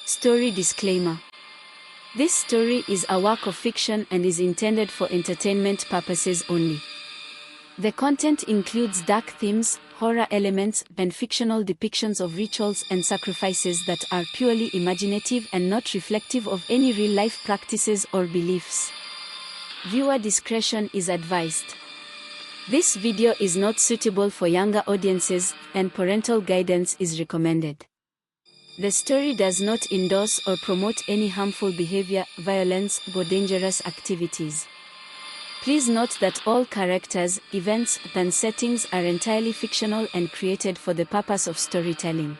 Story disclaimer. This story is a work of fiction and is intended for entertainment purposes only. The content includes dark themes, horror elements, and fictional depictions of rituals and sacrifices that are purely imaginative and not reflective of any real-life practices or beliefs. Viewer discretion is advised. This video is not suitable for younger audiences, and parental guidance is recommended. The story does not endorse or promote any harmful behavior, violence, or dangerous activities. Please note that all characters, events, and settings are entirely fictional and created for the purpose of storytelling.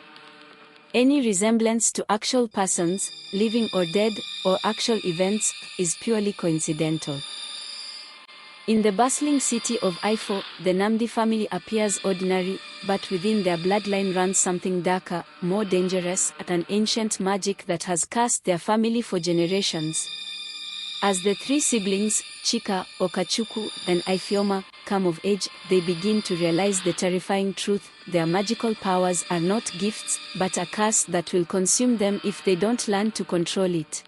Any resemblance to actual persons, living or dead, or actual events, is purely coincidental. In the bustling city of Iyefo, the Nnamdi family appears ordinary, but within their bloodline runs something darker, more dangerous, an ancient magic that has cursed their family for generations. As the three siblings, Chika, Okechukwu, and Ifeoma, come of age, they begin to realize the terrifying truth: their magical powers are not gifts, but a curse that will consume them if they don't learn to control it.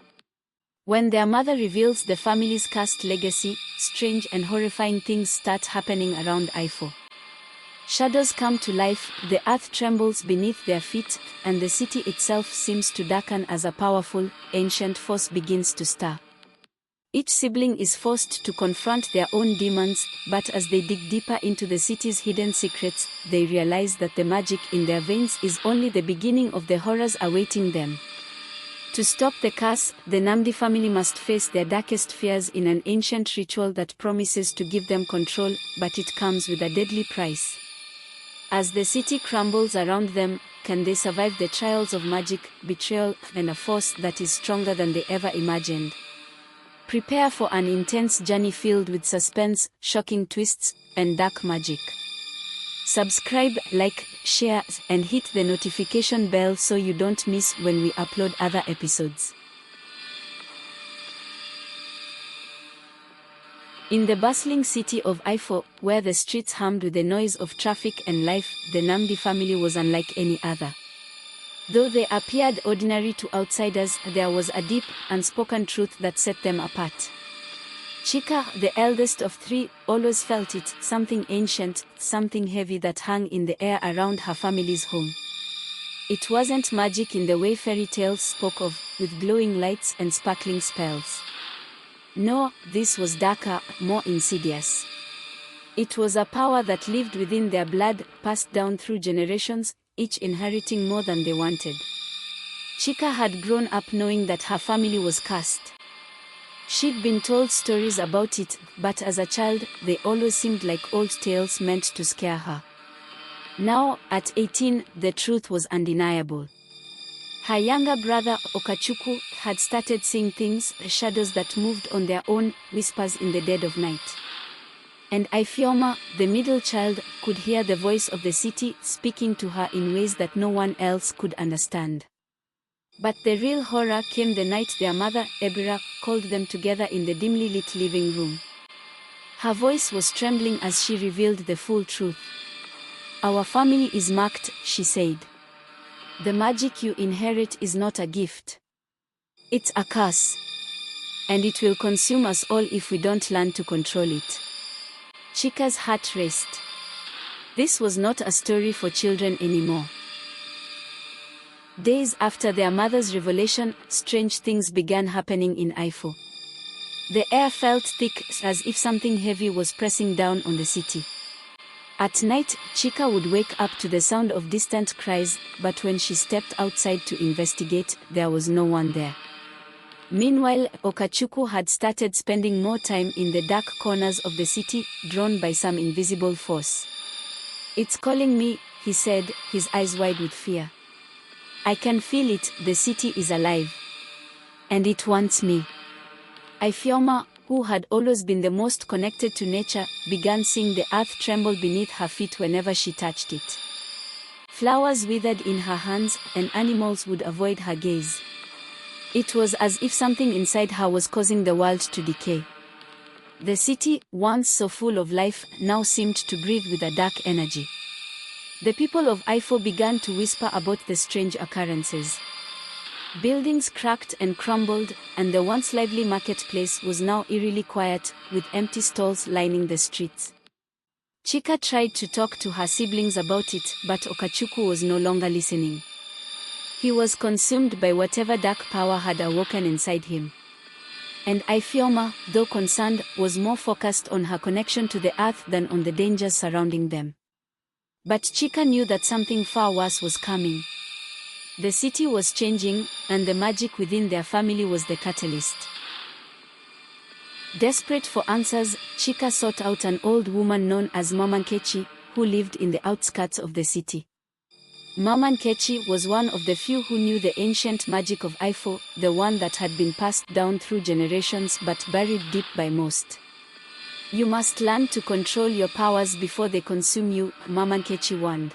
When their mother reveals the family's cursed legacy, strange and horrifying things start happening around Iyefo. Shadows come to life, the earth trembles beneath their feet, and the city itself seems to darken as a powerful, ancient force begins to stir. Each sibling is forced to confront their own demons, but as they dig deeper into the city's hidden secrets, they realize that the magic in their veins is only the beginning of the horrors awaiting them. To stop the curse, the Nnamdi family must face their darkest fears in an ancient ritual that promises to give them control, but it comes with a deadly price. As the city crumbles around them, can they survive the trials of magic, betrayal, and a force that is stronger than they ever imagined? Prepare for an intense journey filled with suspense, shocking twists, and dark magic. Subscribe, like, share, and hit the notification bell so you don't miss when we upload other episodes. In the bustling city of Iyefo, where the streets hummed with the noise of traffic and life, the Nnamdi family was unlike any other. Though they appeared ordinary to outsiders, there was a deep, unspoken truth that set them apart. Chika, the eldest of three, always felt it, something ancient, something heavy that hung in the air around her family's home. It wasn't magic in the way fairy tales spoke of, with glowing lights and sparkling spells. No, this was darker, more insidious. It was a power that lived within their blood, passed down through generations, each inheriting more than they wanted. Chika had grown up knowing that her family was cursed. She'd been told stories about it, but as a child, they always seemed like old tales meant to scare her. Now, at 18, the truth was undeniable. Her younger brother, Okechukwu, had started seeing things, shadows that moved on their own, whispers in the dead of night. And Ifeoma, the middle child, could hear the voice of the city speaking to her in ways that no one else could understand. But the real horror came the night their mother, Ebira, called them together in the dimly lit living room. Her voice was trembling as she revealed the full truth. "Our family is marked," she said. "The magic you inherit is not a gift. It's a curse. And it will consume us all if we don't learn to control it." Chika's heart raced. This was not a story for children anymore. Days after their mother's revelation, strange things began happening in Iyefo. The air felt thick, as if something heavy was pressing down on the city. At night, Chika would wake up to the sound of distant cries, but when she stepped outside to investigate, there was no one there. Meanwhile, Okechukwu had started spending more time in the dark corners of the city, drawn by some invisible force. "It's calling me," he said, his eyes wide with fear. "I can feel it, the city is alive. And it wants me." Ifeoma, who had always been the most connected to nature, began seeing the earth tremble beneath her feet whenever she touched it. Flowers withered in her hands, and animals would avoid her gaze. It was as if something inside her was causing the world to decay. The city, once so full of life, now seemed to breathe with a dark energy. The people of Iyefo began to whisper about the strange occurrences. Buildings cracked and crumbled, and the once lively marketplace was now eerily quiet, with empty stalls lining the streets. Chika tried to talk to her siblings about it, but Okechukwu was no longer listening. He was consumed by whatever dark power had awoken inside him. And Ifeoma, though concerned, was more focused on her connection to the earth than on the dangers surrounding them. But Chika knew that something far worse was coming. The city was changing, and the magic within their family was the catalyst. Desperate for answers, Chika sought out an old woman known as Mama Nkechi, who lived in the outskirts of the city. Mama Nkechi was one of the few who knew the ancient magic of Iyefo, the one that had been passed down through generations but buried deep by most. "You must learn to control your powers before they consume you," Mama Nkechi warned.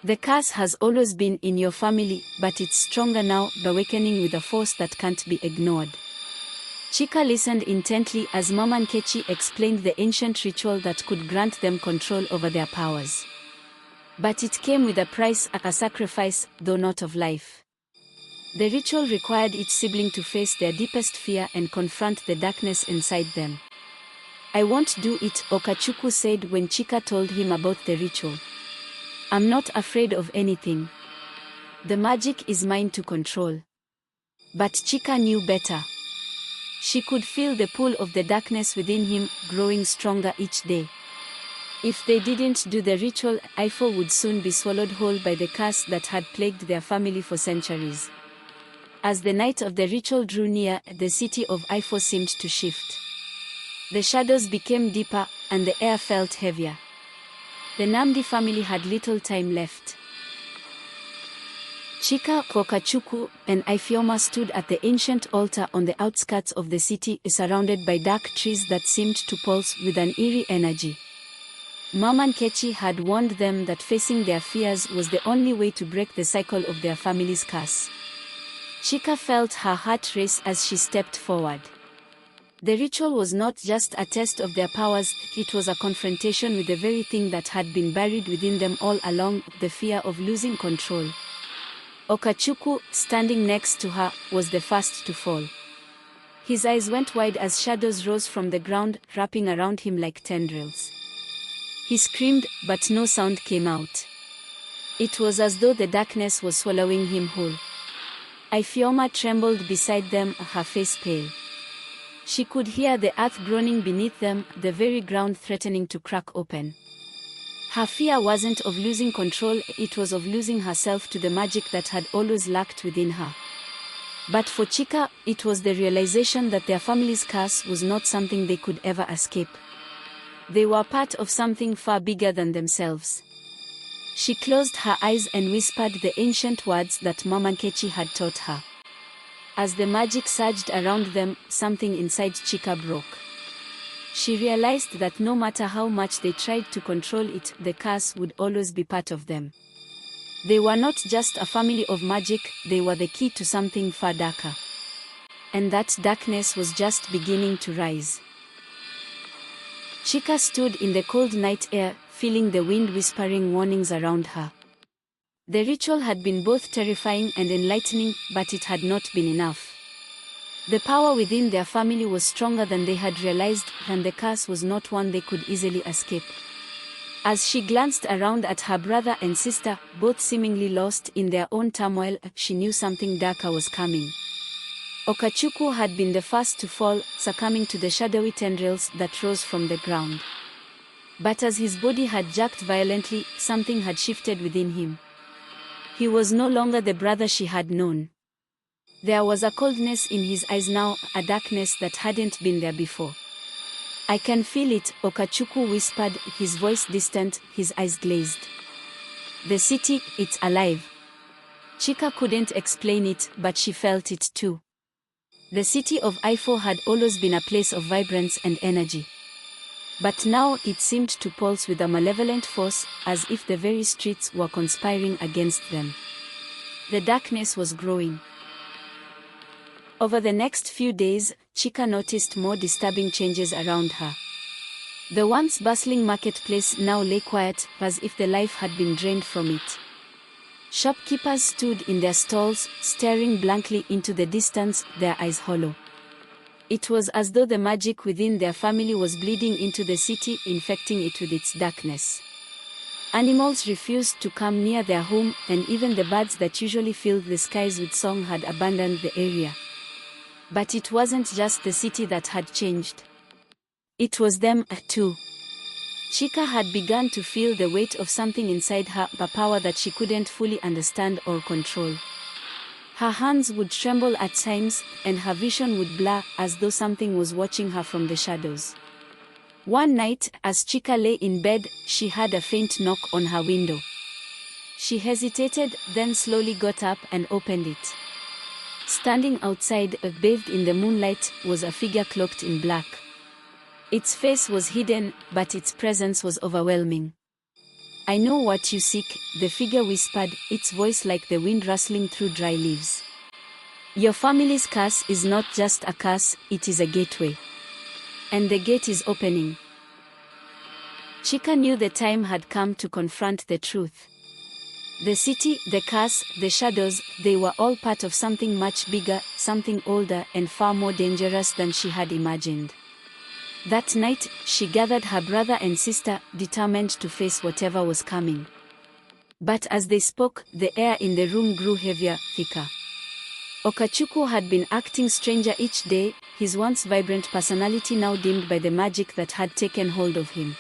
"The curse has always been in your family, but it's stronger now, awakening with a force that can't be ignored." Chika listened intently as Mama Nkechi explained the ancient ritual that could grant them control over their powers. But it came with a price, a sacrifice, though not of life. The ritual required each sibling to face their deepest fear and confront the darkness inside them. "I won't do it," Okechukwu said when Chika told him about the ritual. "I'm not afraid of anything. The magic is mine to control." But Chika knew better. She could feel the pull of the darkness within him, growing stronger each day. If they didn't do the ritual, Iyefo would soon be swallowed whole by the curse that had plagued their family for centuries. As the night of the ritual drew near, the city of Iyefo seemed to shift. The shadows became deeper, and the air felt heavier. The Nnamdi family had little time left. Chika, Okechukwu, and Ifeoma stood at the ancient altar on the outskirts of the city, surrounded by dark trees that seemed to pulse with an eerie energy. Mama Nkechi had warned them that facing their fears was the only way to break the cycle of their family's curse. Chika felt her heart race as she stepped forward. The ritual was not just a test of their powers, it was a confrontation with the very thing that had been buried within them all along, the fear of losing control. Okechukwu, standing next to her, was the first to fall. His eyes went wide as shadows rose from the ground, wrapping around him like tendrils. He screamed, but no sound came out. It was as though the darkness was swallowing him whole. Ifeoma trembled beside them, her face pale. She could hear the earth groaning beneath them, the very ground threatening to crack open. Her fear wasn't of losing control, it was of losing herself to the magic that had always lurked within her. But for Chika, it was the realization that their family's curse was not something they could ever escape. They were part of something far bigger than themselves. She closed her eyes and whispered the ancient words that Mama Nkechi had taught her. As the magic surged around them, something inside Chika broke. She realized that no matter how much they tried to control it, the curse would always be part of them. They were not just a family of magic, they were the key to something far darker. And that darkness was just beginning to rise. Chika stood in the cold night air, feeling the wind whispering warnings around her. The ritual had been both terrifying and enlightening, but it had not been enough. The power within their family was stronger than they had realized, and the curse was not one they could easily escape. As she glanced around at her brother and sister, both seemingly lost in their own turmoil, she knew something darker was coming. Okechukwu had been the first to fall, succumbing to the shadowy tendrils that rose from the ground. But as his body had jerked violently, something had shifted within him. He was no longer the brother she had known. There was a coldness in his eyes now, a darkness that hadn't been there before. "I can feel it," Okechukwu whispered, his voice distant, his eyes glazed. "The city, it's alive." Chika couldn't explain it, but she felt it too. The city of Iyefo had always been a place of vibrance and energy. But now it seemed to pulse with a malevolent force, as if the very streets were conspiring against them. The darkness was growing. Over the next few days, Chika noticed more disturbing changes around her. The once bustling marketplace now lay quiet, as if the life had been drained from it. Shopkeepers stood in their stalls, staring blankly into the distance, their eyes hollow. It was as though the magic within their family was bleeding into the city, infecting it with its darkness. Animals refused to come near their home, and even the birds that usually filled the skies with song had abandoned the area. But it wasn't just the city that had changed. It was them, too. Chika had begun to feel the weight of something inside her, a power that she couldn't fully understand or control. Her hands would tremble at times, and her vision would blur, as though something was watching her from the shadows. One night, as Chika lay in bed, she heard a faint knock on her window. She hesitated, then slowly got up and opened it. Standing outside, bathed in the moonlight, was a figure cloaked in black. Its face was hidden, but its presence was overwhelming. "I know what you seek," the figure whispered, its voice like the wind rustling through dry leaves. "Your family's curse is not just a curse, it is a gateway. And the gate is opening." Chika knew the time had come to confront the truth. The city, the curse, the shadows, they were all part of something much bigger, something older and far more dangerous than she had imagined. That night, she gathered her brother and sister, determined to face whatever was coming. But as they spoke, the air in the room grew heavier, thicker. Okechukwu had been acting stranger each day, his once vibrant personality now dimmed by the magic that had taken hold of him.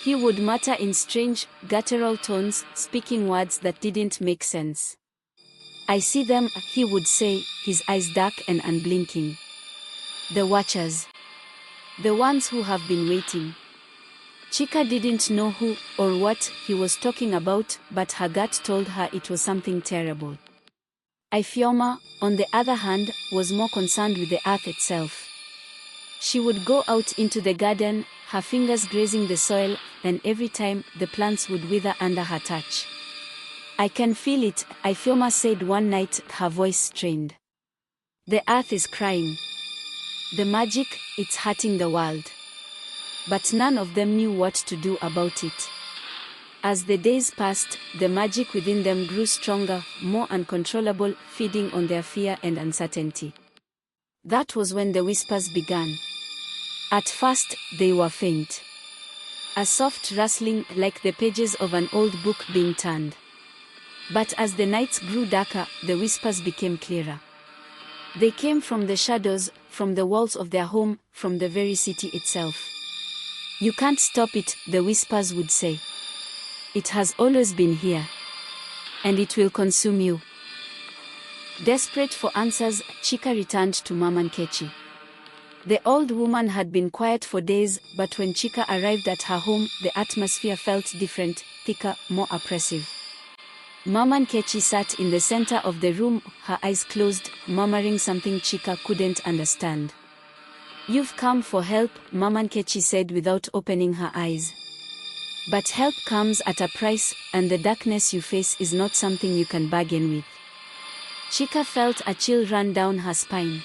He would mutter in strange, guttural tones, speaking words that didn't make sense. "I see them," he would say, his eyes dark and unblinking. "The Watchers. The ones who have been waiting." Chika didn't know who or what he was talking about, but her gut told her it was something terrible. Ifeoma, on the other hand, was more concerned with the earth itself. She would go out into the garden, her fingers grazing the soil, and every time, the plants would wither under her touch. "I can feel it," Ifeoma said one night, her voice strained. "The earth is crying. The magic, it's hurting the world." But none of them knew what to do about it. As the days passed, the magic within them grew stronger, more uncontrollable, feeding on their fear and uncertainty. That was when the whispers began. At first, they were faint. A soft rustling, like the pages of an old book being turned. But as the nights grew darker, the whispers became clearer. They came from the shadows, from the walls of their home, from the very city itself. "You can't stop it," the whispers would say. "It has always been here. And it will consume you." Desperate for answers, Chika returned to Mama Nkechi. The old woman had been quiet for days, but when Chika arrived at her home, the atmosphere felt different, thicker, more oppressive. Mama Nkechi sat in the center of the room, her eyes closed, murmuring something Chika couldn't understand. "You've come for help," Mama Nkechi said without opening her eyes. "But help comes at a price, and the darkness you face is not something you can bargain with." Chika felt a chill run down her spine.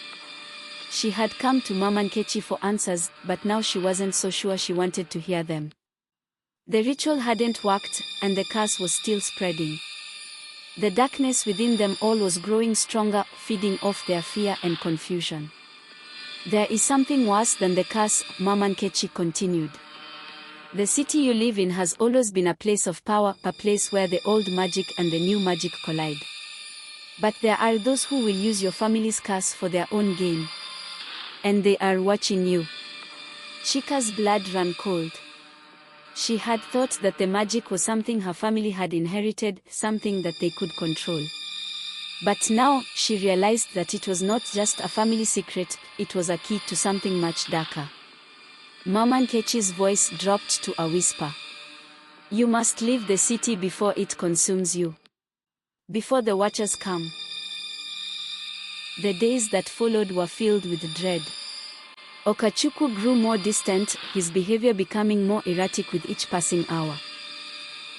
She had come to Mama Nkechi for answers, but now she wasn't so sure she wanted to hear them. The ritual hadn't worked, and the curse was still spreading. The darkness within them all was growing stronger, feeding off their fear and confusion. "There is something worse than the curse," Mama Nkechi continued. "The city you live in has always been a place of power, a place where the old magic and the new magic collide. But there are those who will use your family's curse for their own gain. And they are watching you." Chika's blood ran cold. She had thought that the magic was something her family had inherited, something that they could control. But now, she realized that it was not just a family secret, it was a key to something much darker. Mama Nkechi's voice dropped to a whisper. "You must leave the city before it consumes you. Before the Watchers come." The days that followed were filled with dread. Okechukwu grew more distant, his behavior becoming more erratic with each passing hour.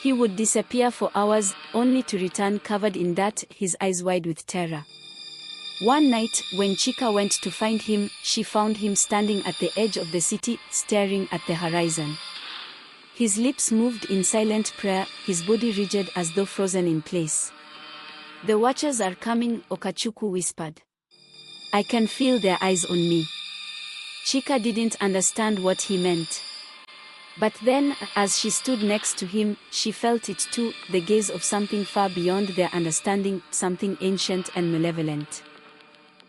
He would disappear for hours, only to return covered in dirt, his eyes wide with terror. One night, when Chika went to find him, she found him standing at the edge of the city, staring at the horizon. His lips moved in silent prayer, his body rigid as though frozen in place. "The watchers are coming," Okechukwu whispered. "I can feel their eyes on me." Chika didn't understand what he meant. But then, as she stood next to him, she felt it too, the gaze of something far beyond their understanding, something ancient and malevolent.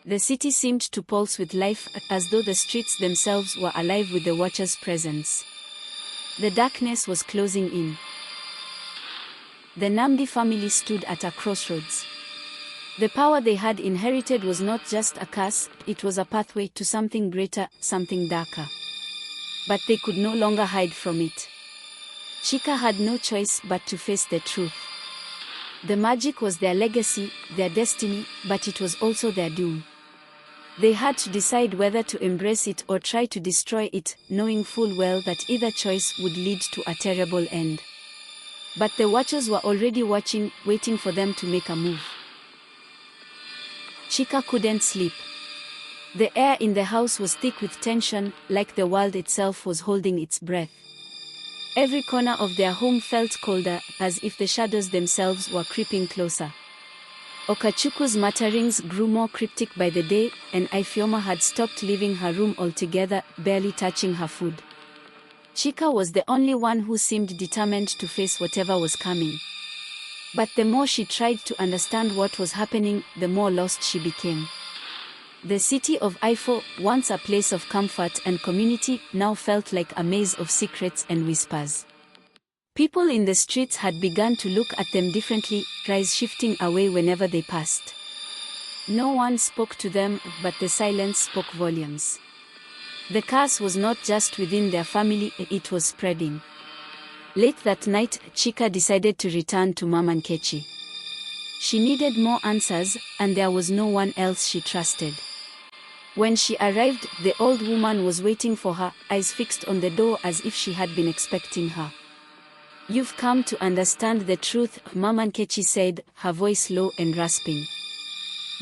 The city seemed to pulse with life, as though the streets themselves were alive with the Watcher's presence. The darkness was closing in. The Nnamdi family stood at a crossroads. The power they had inherited was not just a curse, it was a pathway to something greater, something darker. But they could no longer hide from it. Chika had no choice but to face the truth. The magic was their legacy, their destiny, but it was also their doom. They had to decide whether to embrace it or try to destroy it, knowing full well that either choice would lead to a terrible end. But the Watchers were already watching, waiting for them to make a move. Chika couldn't sleep. The air in the house was thick with tension, like the world itself was holding its breath. Every corner of their home felt colder, as if the shadows themselves were creeping closer. Okachukwu's mutterings grew more cryptic by the day, and Ifeoma had stopped leaving her room altogether, barely touching her food. Chika was the only one who seemed determined to face whatever was coming. But the more she tried to understand what was happening, the more lost she became. The city of Iyefo, once a place of comfort and community, now felt like a maze of secrets and whispers. People in the streets had begun to look at them differently, eyes shifting away whenever they passed. No one spoke to them, but the silence spoke volumes. The curse was not just within their family, it was spreading. Late that night, Chika decided to return to Mama Nkechi. She needed more answers, and there was no one else she trusted. When she arrived, the old woman was waiting for her, eyes fixed on the door as if she had been expecting her. "You've come to understand the truth," Mama Nkechi said, her voice low and rasping.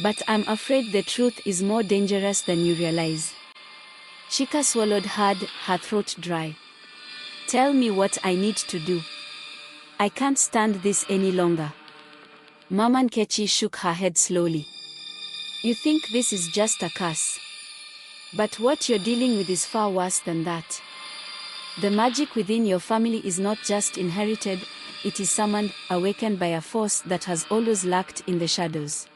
"But I'm afraid the truth is more dangerous than you realize." Chika swallowed hard, her throat dry. "Tell me what I need to do. I can't stand this any longer." Mama Nkechi shook her head slowly. "You think this is just a curse. But what you're dealing with is far worse than that. The magic within your family is not just inherited, it is summoned, awakened by a force that has always lurked in the shadows.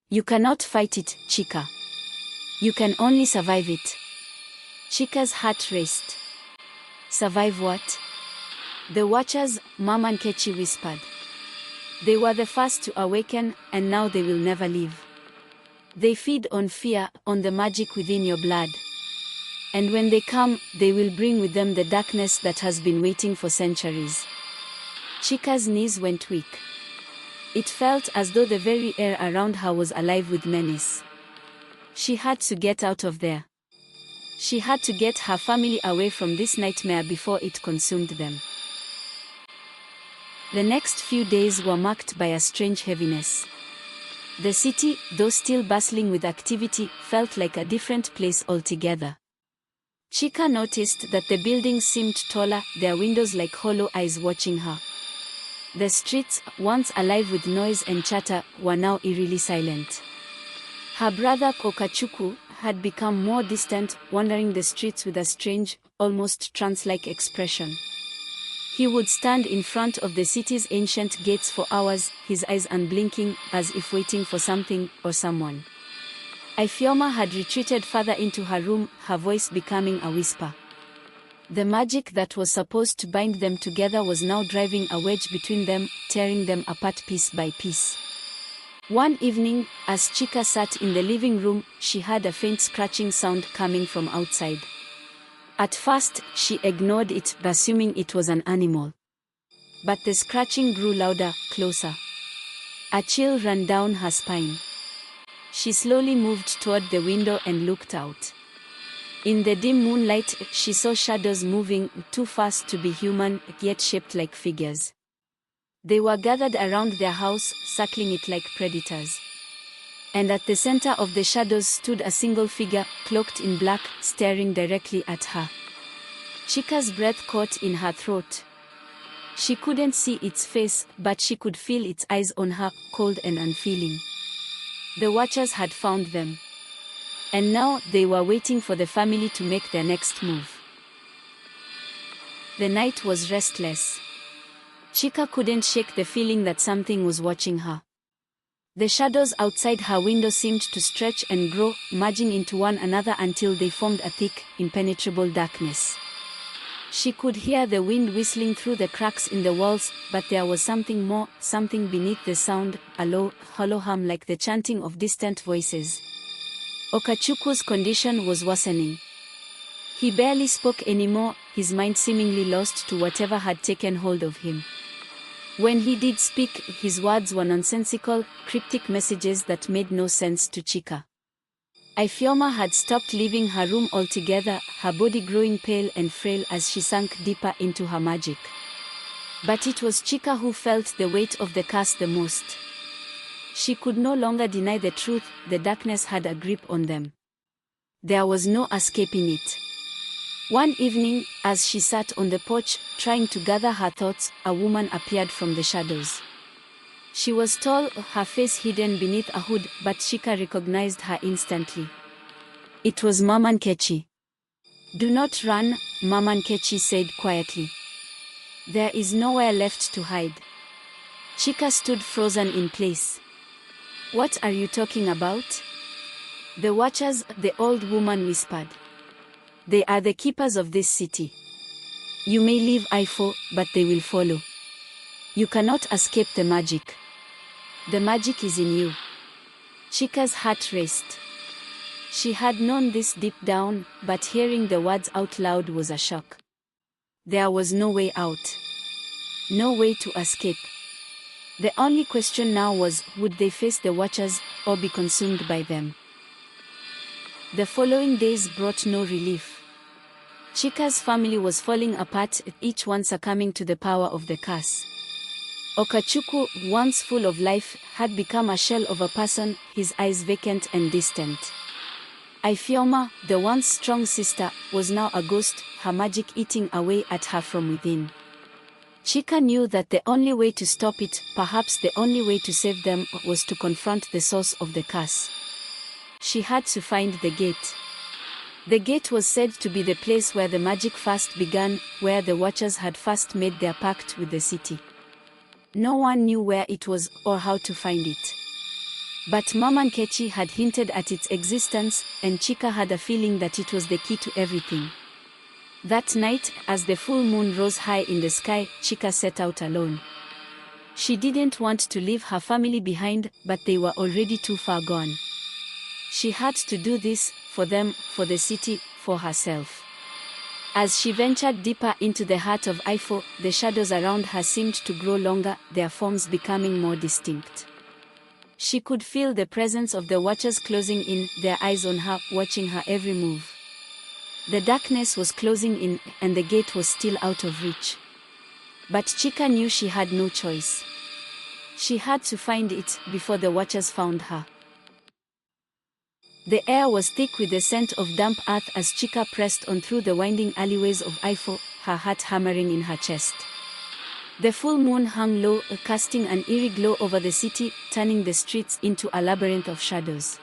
You cannot fight it, Chika. You can only survive it." Chika's heart raced. "Survive what?" "The Watchers," Mama Nkechi whispered. "They were the first to awaken, and now they will never leave. They feed on fear, on the magic within your blood. And when they come, they will bring with them the darkness that has been waiting for centuries." Chika's knees went weak. It felt as though the very air around her was alive with menace. She had to get out of there. She had to get her family away from this nightmare before it consumed them. The next few days were marked by a strange heaviness. The city, though still bustling with activity, felt like a different place altogether. Chika noticed that the buildings seemed taller, their windows like hollow eyes watching her. The streets, once alive with noise and chatter, were now eerily silent. Her brother Okechukwu had become more distant, wandering the streets with a strange, almost trance-like expression. He would stand in front of the city's ancient gates for hours, his eyes unblinking, as if waiting for something or someone. Ifeoma had retreated further into her room, her voice becoming a whisper. The magic that was supposed to bind them together was now driving a wedge between them, tearing them apart piece by piece. One evening, as Chika sat in the living room, she heard a faint scratching sound coming from outside. At first, she ignored it, assuming it was an animal. But the scratching grew louder, closer. A chill ran down her spine. She slowly moved toward the window and looked out. In the dim moonlight, she saw shadows moving, too fast to be human, yet shaped like figures. They were gathered around their house, circling it like predators. And at the center of the shadows stood a single figure, cloaked in black, staring directly at her. Chika's breath caught in her throat. She couldn't see its face, but she could feel its eyes on her, cold and unfeeling. The Watchers had found them. And now they were waiting for the family to make their next move. The night was restless. Chika couldn't shake the feeling that something was watching her. The shadows outside her window seemed to stretch and grow, merging into one another until they formed a thick, impenetrable darkness. She could hear the wind whistling through the cracks in the walls, but there was something more, something beneath the sound, a low, hollow hum like the chanting of distant voices. Okachukwu's condition was worsening. He barely spoke anymore, his mind seemingly lost to whatever had taken hold of him. When he did speak, his words were nonsensical, cryptic messages that made no sense to Chika. Ifeoma had stopped leaving her room altogether, her body growing pale and frail as she sank deeper into her magic. But it was Chika who felt the weight of the curse the most. She could no longer deny the truth, the darkness had a grip on them. There was no escaping it. One evening, as she sat on the porch, trying to gather her thoughts, a woman appeared from the shadows. She was tall, her face hidden beneath a hood, but Chika recognized her instantly. It was Mama Nkechi. "Do not run," Mama Nkechi said quietly. "There is nowhere left to hide." Chika stood frozen in place. "What are you talking about?" "The Watchers," the old woman whispered. "They are the keepers of this city. You may leave Iyefo, but they will follow. You cannot escape the magic. The magic is in you." Chika's heart raced. She had known this deep down, but hearing the words out loud was a shock. There was no way out. No way to escape. The only question now was, would they face the Watchers, or be consumed by them? The following days brought no relief. Chika's family was falling apart, each one succumbing to the power of the curse. Okechukwu, once full of life, had become a shell of a person, his eyes vacant and distant. Ifeoma, the once strong sister, was now a ghost, her magic eating away at her from within. Chika knew that the only way to stop it, perhaps the only way to save them, was to confront the source of the curse. She had to find the gate. The gate was said to be the place where the magic first began, where the Watchers had first made their pact with the city. No one knew where it was, or how to find it. But Mama Nkechi had hinted at its existence, and Chika had a feeling that it was the key to everything. That night, as the full moon rose high in the sky, Chika set out alone. She didn't want to leave her family behind, but they were already too far gone. She had to do this, for them, for the city, for herself. As she ventured deeper into the heart of Iyefo, the shadows around her seemed to grow longer, their forms becoming more distinct. She could feel the presence of the Watchers closing in, their eyes on her, watching her every move. The darkness was closing in, and the gate was still out of reach. But Chika knew she had no choice. She had to find it, before the Watchers found her. The air was thick with the scent of damp earth as Chika pressed on through the winding alleyways of Iyefo, her heart hammering in her chest. The full moon hung low, casting an eerie glow over the city, turning the streets into a labyrinth of shadows.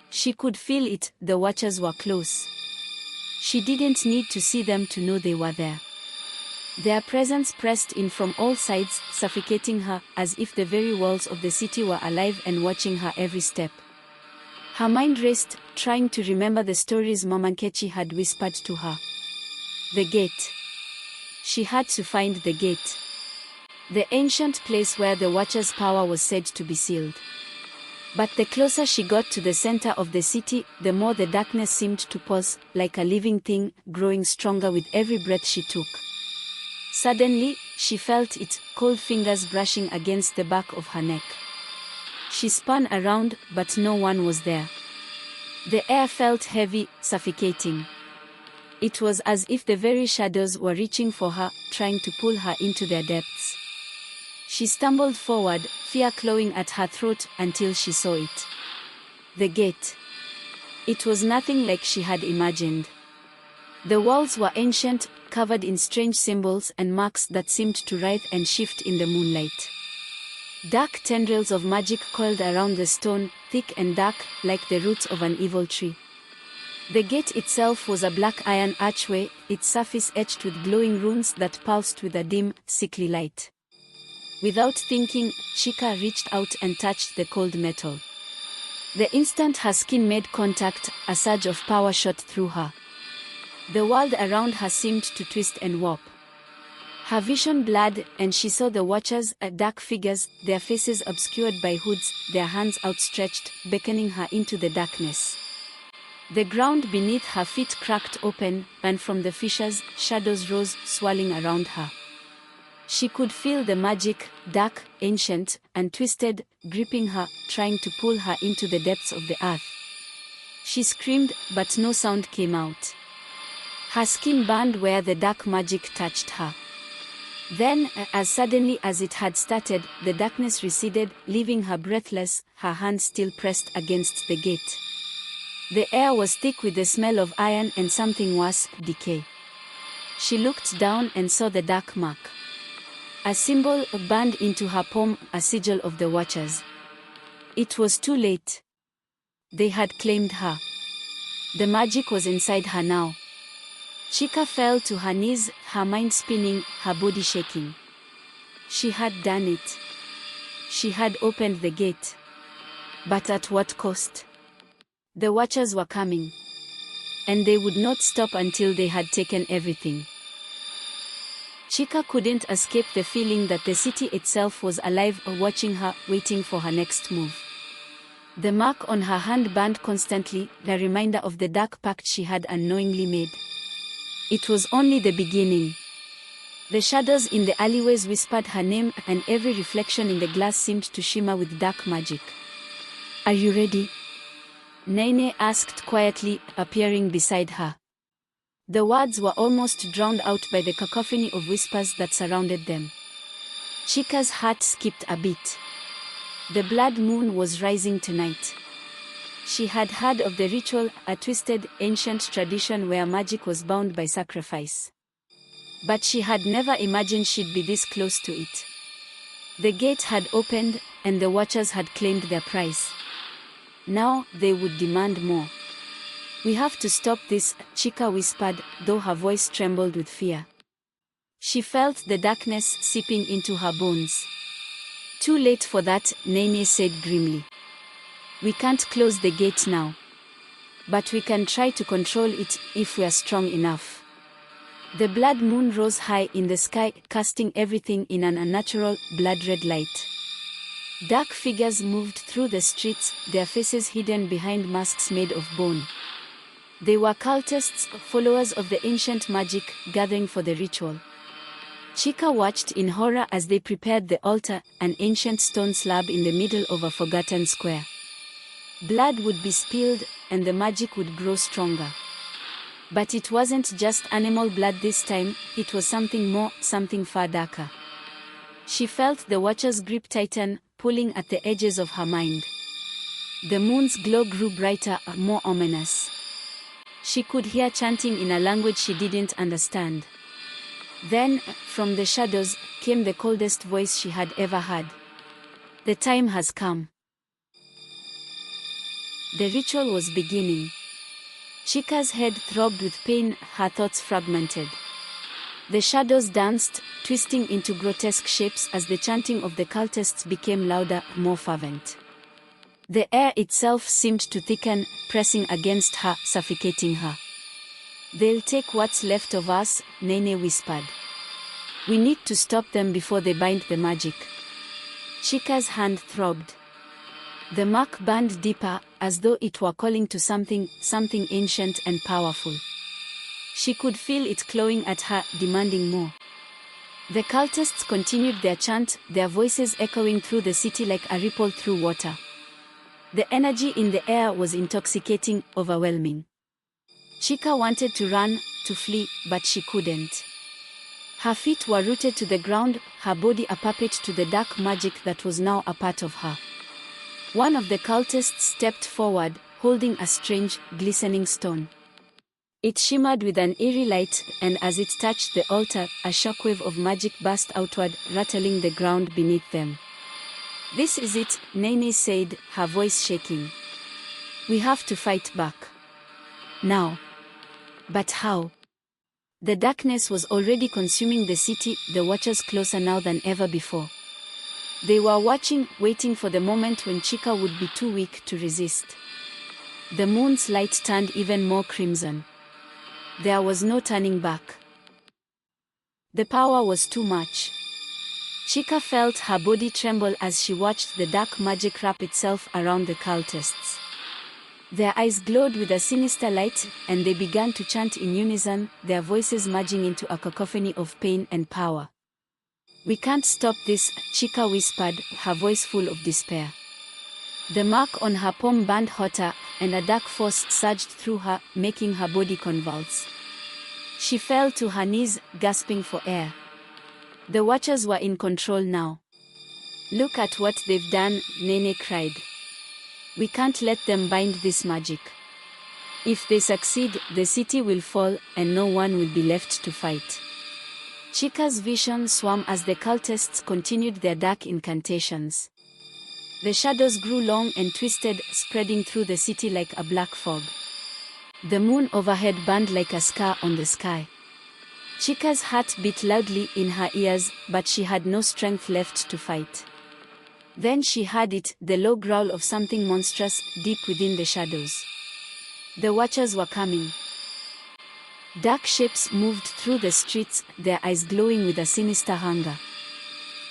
She could feel it, the Watchers were close. She didn't need to see them to know they were there. Their presence pressed in from all sides, suffocating her, as if the very walls of the city were alive and watching her every step. Her mind raced, trying to remember the stories Mama Nkechi had whispered to her. The gate. She had to find the gate. The ancient place where the Watcher's power was said to be sealed. But the closer she got to the center of the city, the more the darkness seemed to pulse, like a living thing, growing stronger with every breath she took. Suddenly, she felt its cold fingers brushing against the back of her neck. She spun around, but no one was there. The air felt heavy, suffocating. It was as if the very shadows were reaching for her, trying to pull her into their depths. She stumbled forward, fear clawing at her throat, until she saw it. The gate. It was nothing like she had imagined. The walls were ancient, covered in strange symbols and marks that seemed to writhe and shift in the moonlight. Dark tendrils of magic coiled around the stone, thick and dark, like the roots of an evil tree. The gate itself was a black iron archway, its surface etched with glowing runes that pulsed with a dim, sickly light. Without thinking, Chika reached out and touched the cold metal. The instant her skin made contact, a surge of power shot through her. The world around her seemed to twist and warp. Her vision blurred, and she saw the Watchers, dark figures, their faces obscured by hoods, their hands outstretched, beckoning her into the darkness. The ground beneath her feet cracked open, and from the fissures, shadows rose, swirling around her. She could feel the magic, dark, ancient, and twisted, gripping her, trying to pull her into the depths of the earth. She screamed, but no sound came out. Her skin burned where the dark magic touched her. Then, as suddenly as it had started, the darkness receded, leaving her breathless, her hands still pressed against the gate. The air was thick with the smell of iron and something worse, decay. She looked down and saw the dark mark. A symbol burned into her palm, a sigil of the Watchers. It was too late. They had claimed her. The magic was inside her now. Chika fell to her knees, her mind spinning, her body shaking. She had done it. She had opened the gate. But at what cost? The Watchers were coming. And they would not stop until they had taken everything. Chika couldn't escape the feeling that the city itself was alive, watching her, waiting for her next move. The mark on her hand burned constantly, the reminder of the dark pact she had unknowingly made. It was only the beginning. The shadows in the alleyways whispered her name, and every reflection in the glass seemed to shimmer with dark magic. "Are you ready?" Nene asked quietly, appearing beside her. The words were almost drowned out by the cacophony of whispers that surrounded them. Chika's heart skipped a beat. The blood moon was rising tonight. She had heard of the ritual, a twisted, ancient tradition where magic was bound by sacrifice. But she had never imagined she'd be this close to it. The gate had opened, and the Watchers had claimed their prize. Now, they would demand more. "We have to stop this," Chika whispered, though her voice trembled with fear. She felt the darkness seeping into her bones. "Too late for that," Nene said grimly. "We can't close the gate now. But we can try to control it, if we're strong enough." The blood moon rose high in the sky, casting everything in an unnatural, blood-red light. Dark figures moved through the streets, their faces hidden behind masks made of bone. They were cultists, followers of the ancient magic, gathering for the ritual. Chika watched in horror as they prepared the altar, an ancient stone slab in the middle of a forgotten square. Blood would be spilled, and the magic would grow stronger. But it wasn't just animal blood this time, it was something more, something far darker. She felt the Watcher's grip tighten, pulling at the edges of her mind. The moon's glow grew brighter, more ominous. She could hear chanting in a language she didn't understand. Then, from the shadows, came the coldest voice she had ever heard. "The time has come." The ritual was beginning. Chika's head throbbed with pain, her thoughts fragmented. The shadows danced, twisting into grotesque shapes as the chanting of the cultists became louder, more fervent. The air itself seemed to thicken, pressing against her, suffocating her. "They'll take what's left of us," Nene whispered. "We need to stop them before they bind the magic." Chika's hand throbbed. The mark burned deeper, as though it were calling to something ancient and powerful. She could feel it clawing at her, demanding more. The cultists continued their chant, their voices echoing through the city like a ripple through water. The energy in the air was intoxicating, overwhelming. Chika wanted to run, to flee, but she couldn't. Her feet were rooted to the ground, her body a puppet to the dark magic that was now a part of her. One of the cultists stepped forward, holding a strange, glistening stone. It shimmered with an eerie light, and as it touched the altar, a shockwave of magic burst outward, rattling the ground beneath them. "This is it," Nene said, her voice shaking. "We have to fight back. Now." But how? The darkness was already consuming the city, the watchers closer now than ever before. They were watching, waiting for the moment when Chika would be too weak to resist. The moon's light turned even more crimson. There was no turning back. The power was too much. Chika felt her body tremble as she watched the dark magic wrap itself around the cultists. Their eyes glowed with a sinister light, and they began to chant in unison, their voices merging into a cacophony of pain and power. "We can't stop this," Chika whispered, her voice full of despair. The mark on her palm burned hotter, and a dark force surged through her, making her body convulse. She fell to her knees, gasping for air. The Watchers were in control now. "Look at what they've done," Nene cried. "We can't let them bind this magic. If they succeed, the city will fall, and no one will be left to fight." Chika's vision swam as the cultists continued their dark incantations. The shadows grew long and twisted, spreading through the city like a black fog. The moon overhead burned like a scar on the sky. Chika's heart beat loudly in her ears, but she had no strength left to fight. Then she heard it, the low growl of something monstrous, deep within the shadows. The Watchers were coming. Dark shapes moved through the streets, their eyes glowing with a sinister hunger.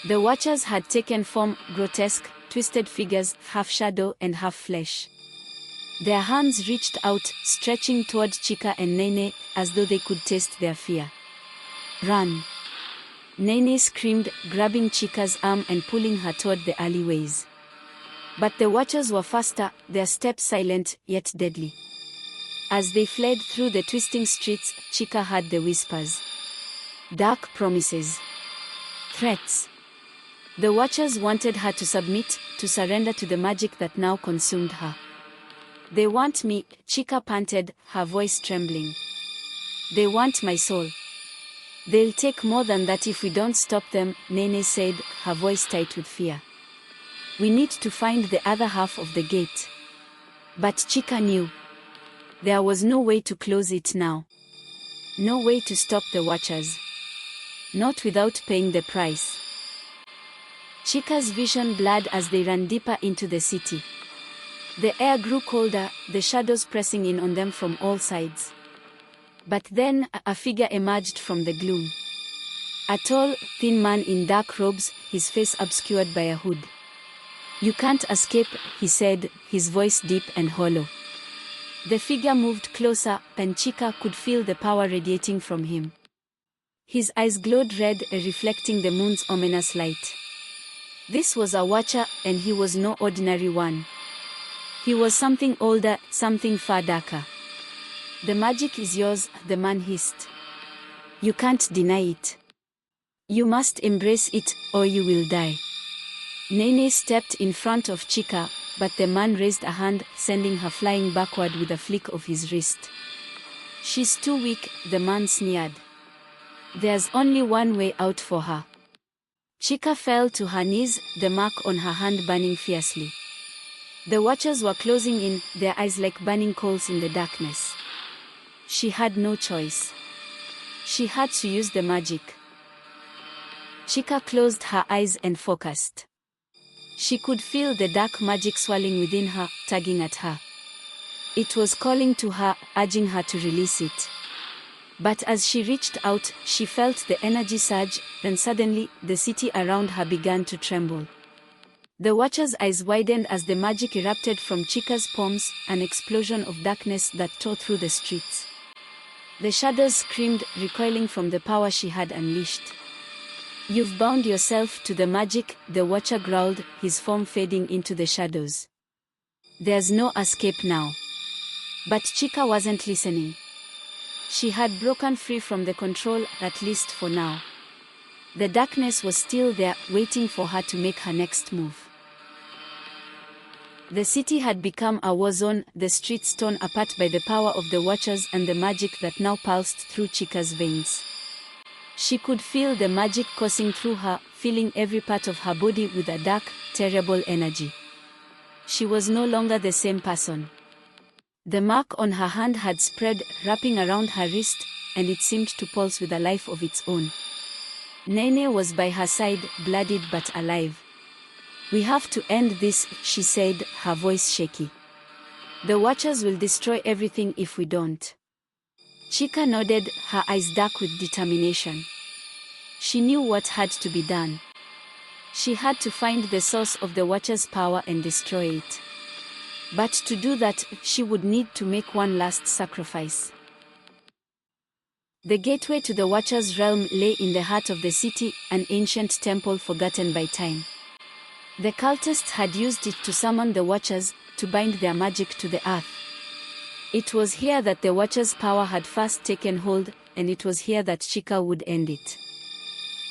The Watchers had taken form, grotesque, twisted figures, half shadow and half flesh. Their hands reached out, stretching toward Chika and Nene, as though they could taste their fear. "Run!" Nene screamed, grabbing Chika's arm and pulling her toward the alleyways. But the Watchers were faster, their steps silent, yet deadly. As they fled through the twisting streets, Chika heard the whispers. Dark promises. Threats. The Watchers wanted her to submit, to surrender to the magic that now consumed her. "They want me," Chika panted, her voice trembling. "They want my soul. They'll take more than that if we don't stop them," Nene said, her voice tight with fear. "We need to find the other half of the gate." But Chika knew. There was no way to close it now. No way to stop the Watchers. Not without paying the price. Chika's vision blurred as they ran deeper into the city. The air grew colder, the shadows pressing in on them from all sides. But then, a figure emerged from the gloom. A tall, thin man in dark robes, his face obscured by a hood. "You can't escape," he said, his voice deep and hollow. The figure moved closer, and Chika could feel the power radiating from him. His eyes glowed red, reflecting the moon's ominous light. This was a Watcher, and he was no ordinary one. He was something older, something far darker. "The magic is yours," the man hissed. "You can't deny it. You must embrace it, or you will die." Nene stepped in front of Chika, but the man raised a hand, sending her flying backward with a flick of his wrist. "She's too weak," the man sneered. "There's only one way out for her." Chika fell to her knees, the mark on her hand burning fiercely. The Watchers were closing in, their eyes like burning coals in the darkness. She had no choice. She had to use the magic. Chika closed her eyes and focused. She could feel the dark magic swelling within her, tugging at her. It was calling to her, urging her to release it. But as she reached out, she felt the energy surge, and suddenly, the city around her began to tremble. The Watcher's eyes widened as the magic erupted from Chika's palms, an explosion of darkness that tore through the streets. The shadows screamed, recoiling from the power she had unleashed. "You've bound yourself to the magic," the Watcher growled, his form fading into the shadows. "There's no escape now." But Chika wasn't listening. She had broken free from the control, at least for now. The darkness was still there, waiting for her to make her next move. The city had become a war zone, the streets torn apart by the power of the Watchers and the magic that now pulsed through Chika's veins. She could feel the magic coursing through her, filling every part of her body with a dark, terrible energy. She was no longer the same person. The mark on her hand had spread, wrapping around her wrist, and it seemed to pulse with a life of its own. Nene was by her side, bloodied but alive. "We have to end this," she said, her voice shaky. "The Watchers will destroy everything if we don't." Chika nodded, her eyes dark with determination. She knew what had to be done. She had to find the source of the Watchers' power and destroy it. But to do that, she would need to make one last sacrifice. The gateway to the Watchers' realm lay in the heart of the city, an ancient temple forgotten by time. The cultists had used it to summon the Watchers, to bind their magic to the earth. It was here that the Watchers' power had first taken hold, and it was here that Chika would end it.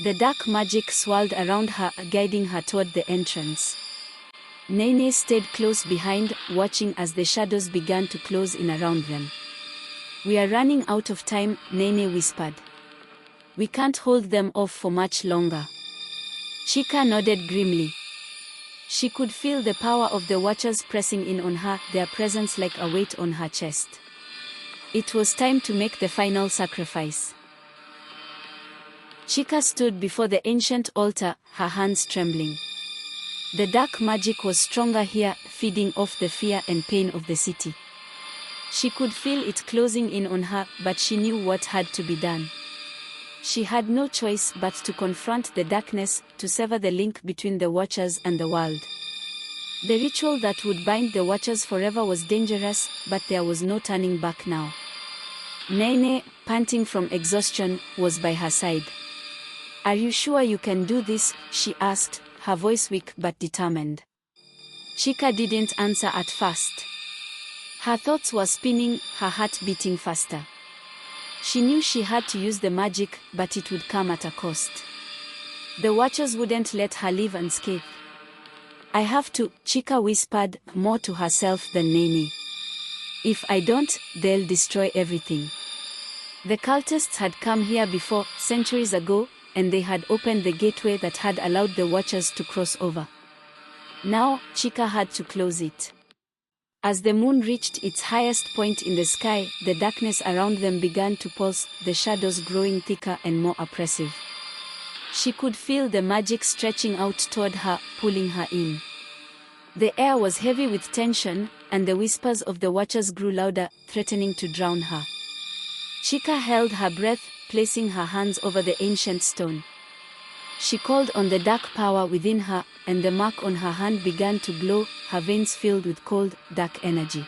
The dark magic swirled around her, guiding her toward the entrance. Nene stayed close behind, watching as the shadows began to close in around them. "We are running out of time," Nene whispered. "We can't hold them off for much longer." Chika nodded grimly. She could feel the power of the Watchers pressing in on her, their presence like a weight on her chest. It was time to make the final sacrifice. Chika stood before the ancient altar, her hands trembling. The dark magic was stronger here, feeding off the fear and pain of the city. She could feel it closing in on her, but she knew what had to be done. She had no choice but to confront the darkness, to sever the link between the Watchers and the world. The ritual that would bind the Watchers forever was dangerous, but there was no turning back now. Nene, panting from exhaustion, was by her side. "Are you sure you can do this?" she asked, her voice weak but determined. Chika didn't answer at first. Her thoughts were spinning, her heart beating faster. She knew she had to use the magic, but it would come at a cost. The Watchers wouldn't let her live unscathed. "I have to," Chika whispered, more to herself than Nene. "If I don't, they'll destroy everything." The cultists had come here before, centuries ago, and they had opened the gateway that had allowed the Watchers to cross over. Now, Chika had to close it. As the moon reached its highest point in the sky, the darkness around them began to pulse, the shadows growing thicker and more oppressive. She could feel the magic stretching out toward her, pulling her in. The air was heavy with tension, and the whispers of the Watchers grew louder, threatening to drown her. Chika held her breath, placing her hands over the ancient stone. She called on the dark power within her, and the mark on her hand began to glow, her veins filled with cold, dark energy.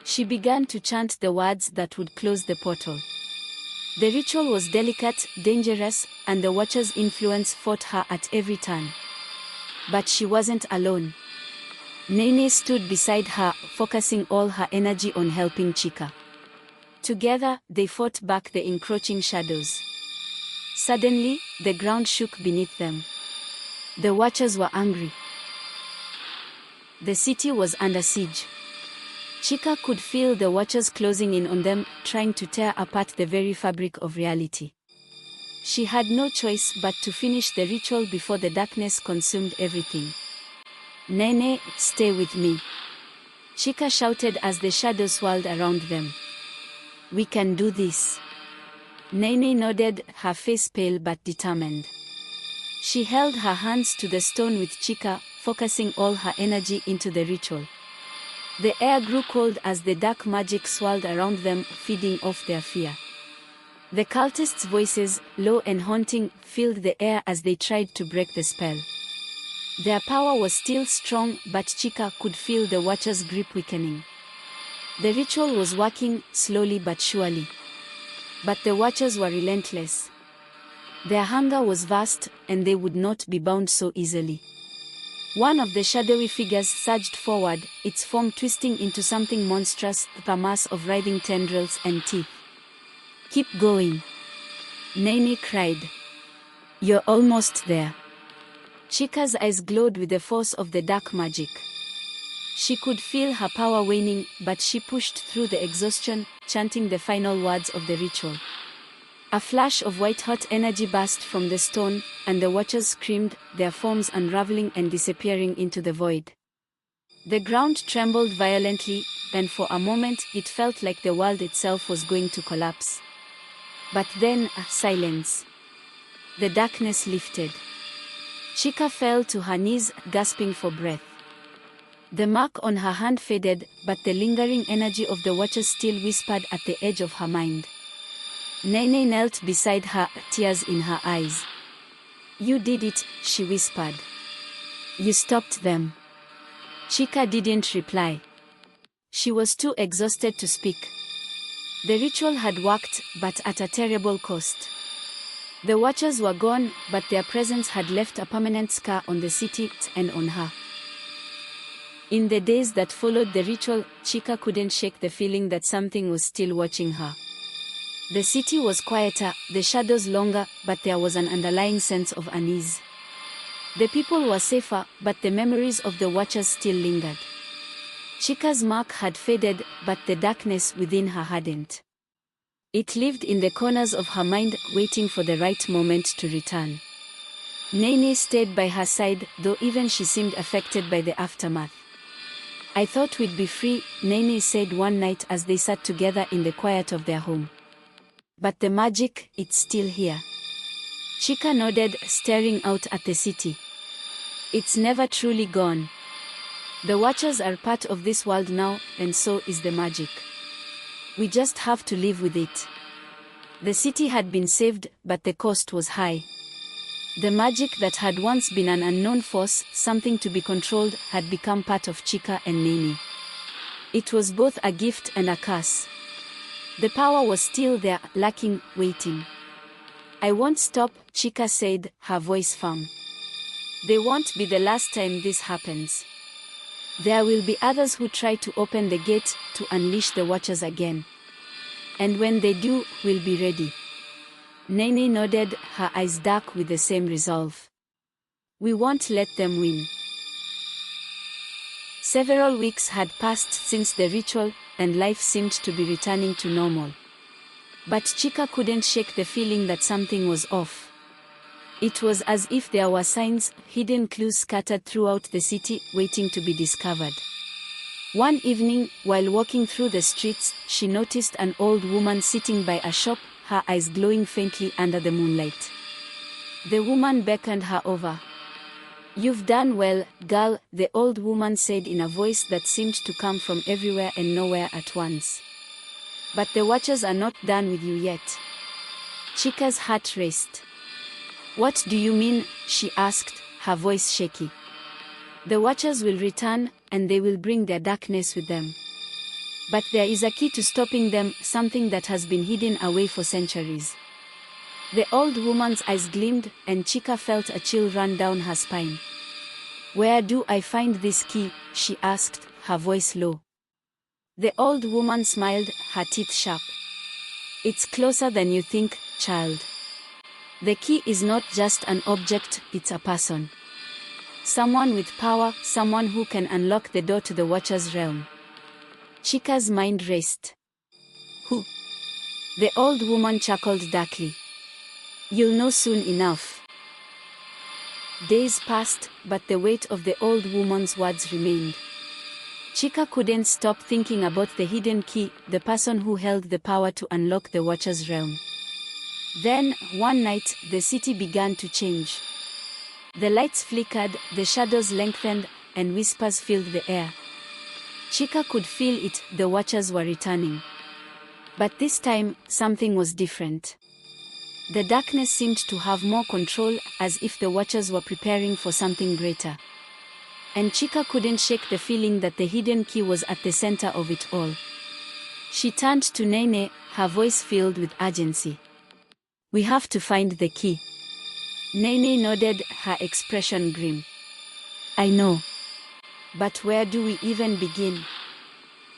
She began to chant the words that would close the portal. The ritual was delicate, dangerous, and the Watcher's influence fought her at every turn. But she wasn't alone. Nene stood beside her, focusing all her energy on helping Chika. Together, they fought back the encroaching shadows. Suddenly, the ground shook beneath them. The Watchers were angry. The city was under siege. Chika could feel the Watchers closing in on them, trying to tear apart the very fabric of reality. She had no choice but to finish the ritual before the darkness consumed everything. "Nene, stay with me," Chika shouted as the shadows swirled around them. "We can do this." Nene nodded, her face pale but determined. She held her hands to the stone with Chika, focusing all her energy into the ritual. The air grew cold as the dark magic swirled around them, feeding off their fear. The cultists' voices, low and haunting, filled the air as they tried to break the spell. Their power was still strong, but Chika could feel the Watcher's grip weakening. The ritual was working, slowly but surely. But the Watchers were relentless. Their hunger was vast, and they would not be bound so easily. One of the shadowy figures surged forward, its form twisting into something monstrous, a mass of writhing tendrils and teeth. "Keep going," Nene cried. "You're almost there." Chika's eyes glowed with the force of the dark magic. She could feel her power waning, but she pushed through the exhaustion, chanting the final words of the ritual. A flash of white-hot energy burst from the stone, and the watchers screamed, their forms unraveling and disappearing into the void. The ground trembled violently, and for a moment it felt like the world itself was going to collapse. But then, silence. The darkness lifted. Chika fell to her knees, gasping for breath. The mark on her hand faded, but the lingering energy of the watchers still whispered at the edge of her mind. Nene knelt beside her, tears in her eyes. "You did it," she whispered. "You stopped them." Chika didn't reply. She was too exhausted to speak. The ritual had worked, but at a terrible cost. The watchers were gone, but their presence had left a permanent scar on the city and on her. In the days that followed the ritual, Chika couldn't shake the feeling that something was still watching her. The city was quieter, the shadows longer, but there was an underlying sense of unease. The people were safer, but the memories of the watchers still lingered. Chika's mark had faded, but the darkness within her hadn't. It lived in the corners of her mind, waiting for the right moment to return. Nene stayed by her side, though even she seemed affected by the aftermath. "I thought we'd be free," Nene said one night as they sat together in the quiet of their home. "But the magic, it's still here." Chika nodded, staring out at the city. "It's never truly gone. The watchers are part of this world now, and so is the magic. We just have to live with it." The city had been saved, but the cost was high. The magic that had once been an unknown force, something to be controlled, had become part of Chika and Nene. It was both a gift and a curse. The power was still there, lacking, waiting. "I won't stop," Chika said, her voice firm. "They won't be the last time this happens. There will be others who try to open the gate, to unleash the watchers again. And when they do, we'll be ready." Nene nodded, her eyes dark with the same resolve. "We won't let them win." Several weeks had passed since the ritual, and life seemed to be returning to normal. But Chika couldn't shake the feeling that something was off. It was as if there were signs, hidden clues scattered throughout the city, waiting to be discovered. One evening, while walking through the streets, she noticed an old woman sitting by a shop, her eyes glowing faintly under the moonlight. The woman beckoned her over. "You've done well, girl," the old woman said in a voice that seemed to come from everywhere and nowhere at once. "But the watchers are not done with you yet." Chika's heart raced. "What do you mean?" she asked, her voice shaky. "The watchers will return, and they will bring their darkness with them. But there is a key to stopping them, something that has been hidden away for centuries." The old woman's eyes gleamed, and Chika felt a chill run down her spine. "Where do I find this key?" she asked, her voice low. The old woman smiled, her teeth sharp. "It's closer than you think, child. The key is not just an object, it's a person. Someone with power, someone who can unlock the door to the Watcher's realm." Chika's mind raced. "Who?" The old woman chuckled darkly. "You'll know soon enough." Days passed, but the weight of the old woman's words remained. Chika couldn't stop thinking about the hidden key, the person who held the power to unlock the Watcher's realm. Then, one night, the city began to change. The lights flickered, the shadows lengthened, and whispers filled the air. Chika could feel it, the Watchers were returning. But this time, something was different. The darkness seemed to have more control, as if the Watchers were preparing for something greater. And Chika couldn't shake the feeling that the hidden key was at the center of it all. She turned to Nene, her voice filled with urgency. "We have to find the key." Nene nodded, her expression grim. "I know. But where do we even begin?"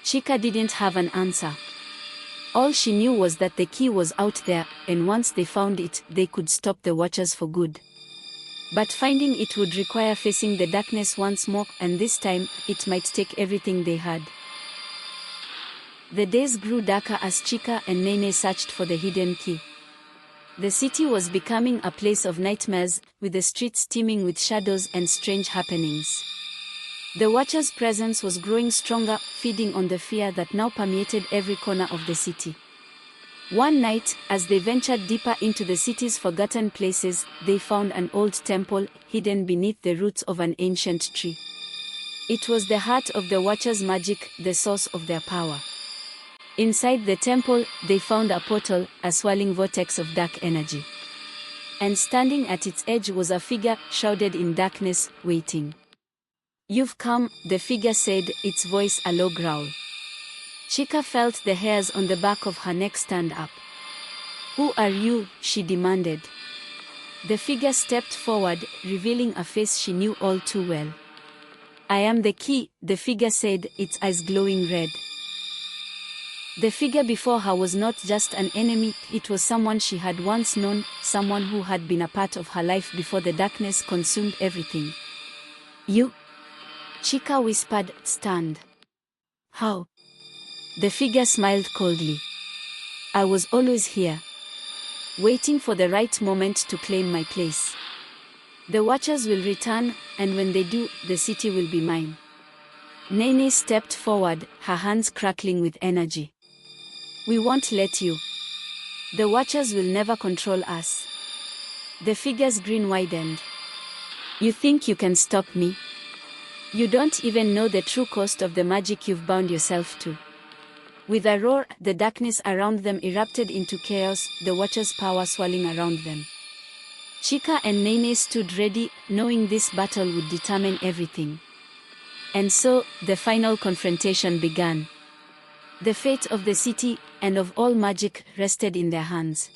Chika didn't have an answer. All she knew was that the key was out there, and once they found it, they could stop the Watchers for good. But finding it would require facing the darkness once more, and this time, it might take everything they had. The days grew darker as Chika and Nene searched for the hidden key. The city was becoming a place of nightmares, with the streets teeming with shadows and strange happenings. The Watcher's presence was growing stronger, feeding on the fear that now permeated every corner of the city. One night, as they ventured deeper into the city's forgotten places, they found an old temple, hidden beneath the roots of an ancient tree. It was the heart of the Watcher's magic, the source of their power. Inside the temple, they found a portal, a swirling vortex of dark energy. And standing at its edge was a figure, shrouded in darkness, waiting. "You've come," the figure said, its voice a low growl. Chika felt the hairs on the back of her neck stand up. "Who are you?" she demanded. The figure stepped forward, revealing a face she knew all too well. "I am the key," the figure said, its eyes glowing red. The figure before her was not just an enemy, it was someone she had once known, someone who had been a part of her life before the darkness consumed everything. "You?" Chika whispered, stunned. "How?" The figure smiled coldly. "I was always here, waiting for the right moment to claim my place. The Watchers will return, and when they do, the city will be mine." Nene stepped forward, her hands crackling with energy. "We won't let you. The Watchers will never control us." The figure's grin widened. "You think you can stop me? You don't even know the true cost of the magic you've bound yourself to." With a roar, the darkness around them erupted into chaos, the Watcher's power swirling around them. Chika and Nene stood ready, knowing this battle would determine everything. And so, the final confrontation began. The fate of the city, and of all magic, rested in their hands.